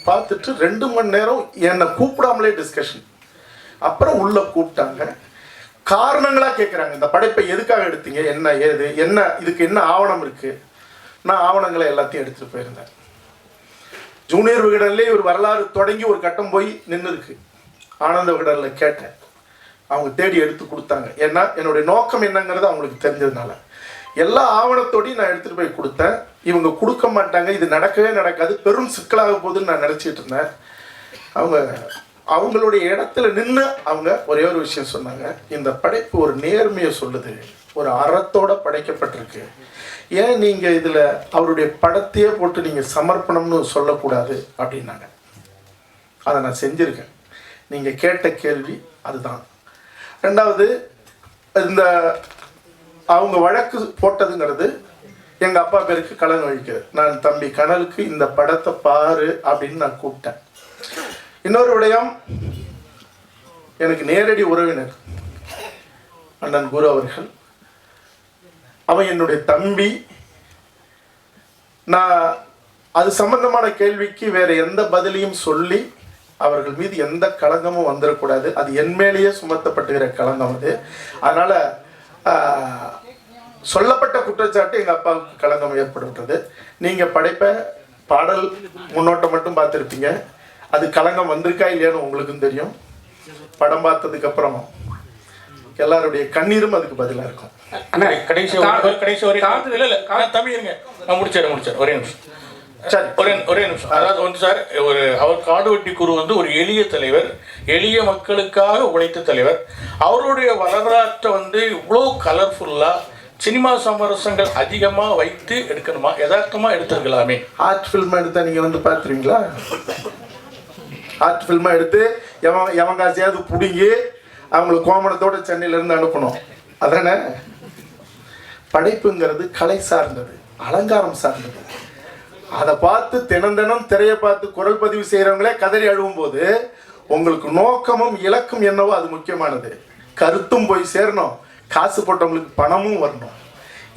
பார்த்துட்டு 2 மணி நேரம் என்னை கூப்பிடாமலே டிஸ்கஷன். அப்புறம் உள்ள கூப்பிட்டாங்க. காரணங்களா கேட்குறாங்க, இந்த படைப்பை எதுக்காக எடுத்தீங்க, என்ன ஏது, என்ன இதுக்கு என்ன ஆவணம் இருக்கு. நான் ஆவணங்களை எல்லாத்தையும் எடுத்துட்டு போயிருந்தேன். ஜூனியர் விகடன்லேயே ஒரு வரலாறு தொடங்கி ஒரு கட்டம் போய் நின்று இருக்கு. ஆனந்த விகடனில் கேட்டேன், அவங்க தேடி எடுத்து கொடுத்தாங்க. ஏன்னா என்னுடைய நோக்கம் என்னங்கிறது அவங்களுக்கு தெரிஞ்சதுனால எல்லா ஆவணத்தோடையும் நான் எடுத்துகிட்டு போய் கொடுத்தேன். இவங்க கொடுக்க மாட்டாங்க, இது நடக்கவே நடக்காது, பெரும் சிக்கலாக போகுதுன்னு நான் நினச்சிட்டு இருந்தேன். அவங்களுடைய இடத்துல நின்று அவங்க ஒரே ஒரு விஷயம் சொன்னாங்க, இந்த படைப்பு ஒரு நேர்மையை சொல்லுது, ஒரு அறத்தோட படைக்கப்பட்டிருக்கு, ஏன் நீங்கள் இதில் அவருடைய படத்தையே போட்டு நீங்கள் சமர்ப்பணம்னு சொல்லக்கூடாது அப்படின்னாங்க. அதை நான் செஞ்சுருக்கேன். நீங்கள் கேட்ட கேள்வி அதுதான். ரெண்டாவது, இந்த அவங்க வழக்கு போட்டதுங்கிறது எங்கள் அப்பா பேருக்கு கலன் வகிக்கிறது. நான் தம்பி கனலுக்கு இந்த படத்தை பாரு அப்படின்னு நான் கூப்பிட்டேன். இன்னொரு விடயம், எனக்கு நேரடி உறவினர் அண்ணன் குரு அவர்கள், அவன் என்னுடைய தம்பி. நான் அது சம்பந்தமான கேள்விக்கு வேற எந்த பதிலையும் சொல்லி அவர்கள் மீது எந்த களங்கமும் வந்துடக்கூடாது. அது என் மேலேயே சுமத்தப்பட்டுகிற களங்கம் அது. அதனால சொல்லப்பட்ட குற்றச்சாட்டு எங்கள் அப்பாவுக்கு களங்கம் ஏற்படுகிறது. நீங்கள் படைப்ப பாடல் முன்னோட்டம் மட்டும் பார்த்துருப்பீங்க. அது களங்கம் வந்திருக்கா இல்லையான்னு உங்களுக்கும் தெரியும். படம் பார்த்ததுக்கு அப்புறம் எல்லாருடைய கண்ணீரும் அதுக்கு பதிலாக இருக்கும். ஒரே நிமிஷம். அதாவது வந்து சார், அவர் காடுவெட்டி குரு வந்து ஒரு எளிய தலைவர், எளிய மக்களுக்காக உழைத்த தலைவர். அவருடைய வரலாற்றை வந்து இவ்வளோ கலர்ஃபுல்லாக சினிமா சமரசங்கள் அதிகமாக வைத்து எடுக்கணுமா, யதார்த்தமாக எடுத்துருக்கலாமே. ஆர்ட் ஃபில்ம் எடுத்தால் நீங்கள் வந்து பார்த்துருவீங்களா? ஆர்ட் ஃபில்மாக எடுத்து எவன் காசையாவது பிடுங்கி அவங்களுக்கு கோமணத்தோடு சென்னையிலேருந்து அனுப்பணும், அதானே? படைப்புங்கிறது கலை சார்ந்தது, அலங்காரம் சார்ந்தது. அதை பார்த்து தினம் திரையை பார்த்து குரல் பதிவு செய்கிறவங்களே கதறி அழுவும் போது உங்களுக்கு நோக்கமும் இலக்கும் என்னவோ அது முக்கியமானது. கருத்தும் போய் சேரணும், காசு போட்டவங்களுக்கு பணமும் வரணும்.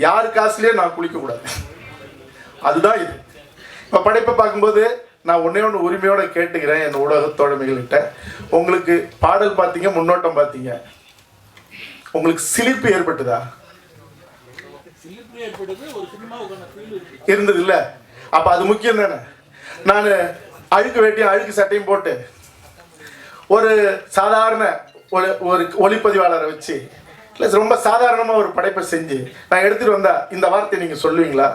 யார் காசுலேயே நான் குளிக்கக்கூடாது, அதுதான் இது. இப்போ படைப்பை பார்க்கும்போது நான் ஒன்றே ஒன்று உரிமையோடு கேட்டுக்கிறேன் என் ஊடக தோழமைகள்கிட்ட. உங்களுக்கு பாடல் பார்த்தீங்க, முன்னோட்டம் பார்த்தீங்க, உங்களுக்கு சிலிர்ப்பு ஏற்பட்டுதா? இருந்தது இல்லை? அப்போ அது முக்கியம் தானே. நான் அழுக்கு வேட்டியும் அழுக்கு சட்டையும் போட்டு ஒரு சாதாரண ஒரு ஒளிப்பதிவாளரை வச்சு இல்லை ரொம்ப சாதாரணமாக ஒரு படைப்பை செஞ்சு நான் எடுத்துகிட்டு வந்தா இந்த வார்த்தையை நீங்கள் சொல்லுவீங்களா?